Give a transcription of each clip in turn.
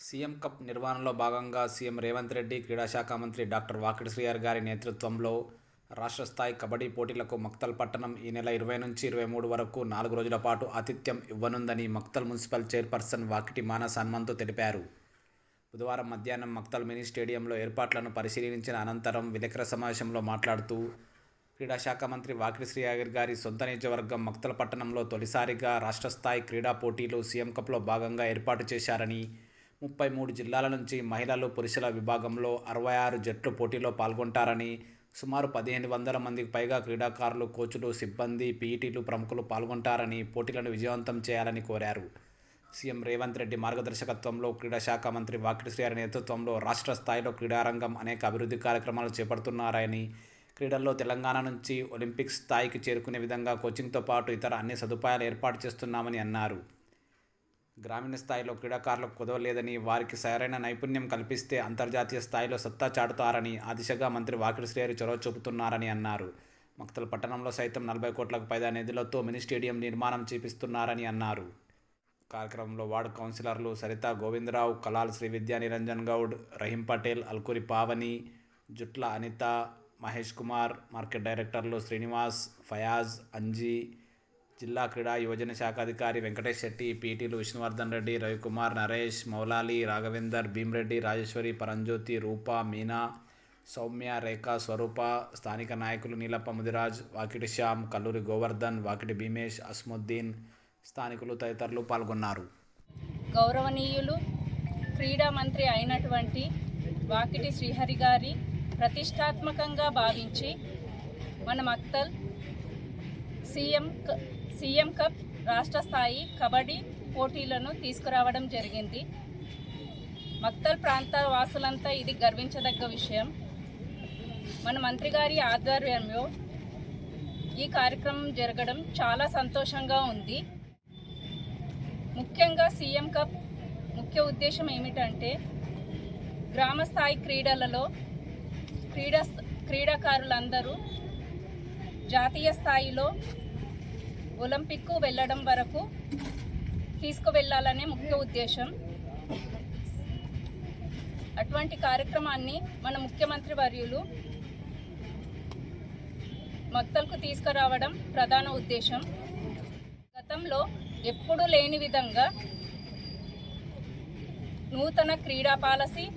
CM cup నిర్వహణలో భాగంగా CM Revanth Reddy, క్రీడాశాఖ మంత్రి డాక్టర్ వాకిటి శ్రీహరి గారి నేతృత్వంలో రాష్ట్ర స్థాయి కబడ్డీ పోటీలకు మక్తల్ పట్టణం ఈ నెల 20 నుంచి 23 వరకు 4 రోజుల పాటు ఆతిథ్యం ఇవ్వనుందని మక్తల్ మున్సిపల్ చైర్పర్సన్ వాకిటి మానస్ హనుమంతు తెలిపారు. బుధవారం మధ్యాహ్నం మక్తల్ మినీ స్టేడియంలో ఏర్పాట్లను పరిశీలించిన అనంతరం విలేకరుల సమావేశంలో మాట్లాడుతూ, క్రీడాశాఖ మంత్రి వాకిటి శ్రీహరి గారి సొంత నియోజకవర్గం మక్తల్ పట్టణంలో తొలిసారిగా రాష్ట్ర స్థాయి క్రీడా పోటీలు సీఎం కప్లో భాగంగా ఏర్పాటు చేశారని, 33 జిల్లాల నుంచి మహిళలు, పురుషుల విభాగంలో 66 జట్లు పోటీలో పాల్గొంటారని, సుమారు 1500 మందికి పైగా క్రీడాకారులు, కోచ్లు, సిబ్బంది, పీఈటీలు ప్రముఖులు పాల్గొంటారని, పోటీలను విజయవంతం చేయాలని కోరారు. సీఎం రేవంత్ రెడ్డి మార్గదర్శకత్వంలో, క్రీడాశాఖ మంత్రి వాకిటి శ్రీహరి నేతృత్వంలో రాష్ట్ర స్థాయిలో క్రీడారంగం అనేక అభివృద్ధి కార్యక్రమాలు చేపడుతున్నారని, క్రీడల్లో తెలంగాణ నుంచి ఒలింపిక్స్ స్థాయికి చేరుకునే విధంగా కోచింగ్తో పాటు ఇతర అన్ని సదుపాయాలు ఏర్పాటు చేస్తున్నామని అన్నారు. గ్రామీణ స్థాయిలో క్రీడాకారులకు కుదవలేదని, వారికి సరైన నైపుణ్యం కల్పిస్తే అంతర్జాతీయ స్థాయిలో సత్తా చాటుతారని, ఆ దిశగా మంత్రి వాకిటి శ్రీహరి చొరవ చూపుతున్నారని అన్నారు. మక్తల్ పట్టణంలో సైతం 40 కోట్లకు పైగా నిధులతో మినీ స్టేడియం నిర్మాణం చేపిస్తున్నారని అన్నారు. కార్యక్రమంలో వార్డు కౌన్సిలర్లు సరిత గోవిందరావు, కలాల్ శ్రీ విద్యా నిరంజన్ గౌడ్, రహీం పటేల్, అల్కూరి పావని, జుట్ల అనిత, మహేష్ కుమార్, మార్కెట్ డైరెక్టర్లు శ్రీనివాస్, ఫయాజ్, అంజీ, జిల్లా క్రీడా యువజన శాఖ అధికారి వెంకటేష్ శెట్టి, పీటీలు విష్ణువర్ధన్ రెడ్డి, రవికుమార్, నరేష్, మౌలాలి, రాఘవేందర్, భీమ్రెడ్డి, రాజేశ్వరి, పరంజ్యోతి, రూప, మీనా, సౌమ్య, రేఖ, స్వరూప, స్థానిక నాయకులు నీలప్ప ముదిరాజ్, వాకిటి శ్యామ్, కల్లూరి గోవర్ధన్, వాకిటి భీమేష్, అస్ముద్దీన్, స్థానికులు తదితరులు పాల్గొన్నారు. గౌరవనీయులు క్రీడా మంత్రి అయినటువంటి వాకిటి శ్రీహరి గారి ప్రతిష్టాత్మకంగా భావించి మన మక్తల్ సీఎం కప్ రాష్ట్ర స్థాయి కబడ్డీ పోటీలను తీసుకురావడం జరిగింది. మక్తల్ ప్రాంత వాసులంతా ఇది గర్వించదగ్గ విషయం. మన మంత్రి గారి ఆధ్వర్యంలో ఈ కార్యక్రమం జరగడం చాలా సంతోషంగా ఉంది. ముఖ్యంగా సీఎం కప్ ముఖ్య ఉద్దేశం ఏమిటంటే, గ్రామ స్థాయి క్రీడలలో క్రీడాకారులందరూ జాతీయ స్థాయిలో ఒలింపిక్కు వెళ్ళడం వరకు తీసుకువెళ్ళాలనే ముఖ్య ఉద్దేశం. అటువంటి కార్యక్రమాన్ని మన ముఖ్యమంత్రి వర్యులు మక్తల్కు తీసుకురావడం ప్రధాన ఉద్దేశం. గతంలో ఎప్పుడూ లేని విధంగా నూతన క్రీడా పాలసీ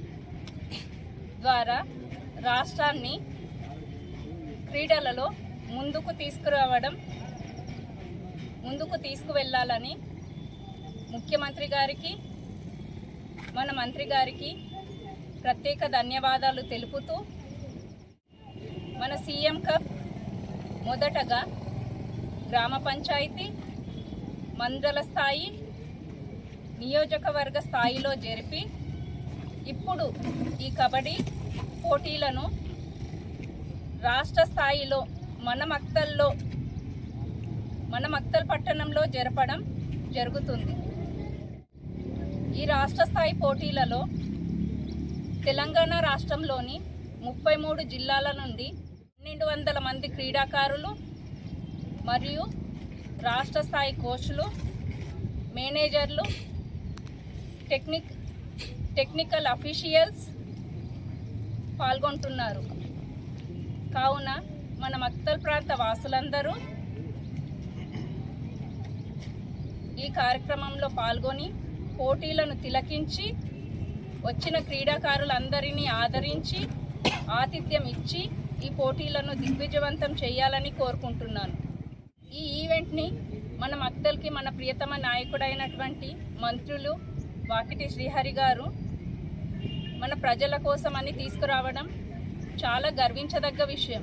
ద్వారా రాష్ట్రాన్ని క్రీడలలో ముందుకు తీసుకువెళ్ళాలని ముఖ్యమంత్రి గారికి, మన మంత్రి గారికి ప్రత్యేక ధన్యవాదాలు తెలుపుతూ, మన సీఎం కప్ మొదటగా గ్రామ పంచాయతీ, మండల స్థాయి, నియోజకవర్గ స్థాయిలో జరిపి, ఇప్పుడు ఈ కబడ్డీ పోటీలను రాష్ట్ర స్థాయిలో మన మక్తల్ పట్టణంలో జరపడం జరుగుతుంది. ఈ రాష్ట్ర స్థాయి పోటీలలో తెలంగాణ రాష్ట్రంలోని 33 జిల్లాల నుండి 1200 మంది క్రీడాకారులు మరియు రాష్ట్ర స్థాయి కోచ్లు, మేనేజర్లు, టెక్నికల్ అఫీషియల్స్ పాల్గొంటున్నారు. కావున మన మక్తల్ ప్రాంత వాసులందరూ ఈ కార్యక్రమంలో పాల్గొని పోటీలను తిలకించి, వచ్చిన క్రీడాకారులందరినీ ఆదరించి, ఆతిథ్యం ఇచ్చి ఈ పోటీలను దిగ్విజయవంతం చేయాలని కోరుకుంటున్నాను. ఈ ఈవెంట్ని మన మక్తల్కి మన ప్రియతమ నాయకుడైనటువంటి మంత్రులు వాకిటి శ్రీహరి గారు మన ప్రజల కోసమని తీసుకురావడం చాలా గర్వించదగ్గ విషయం.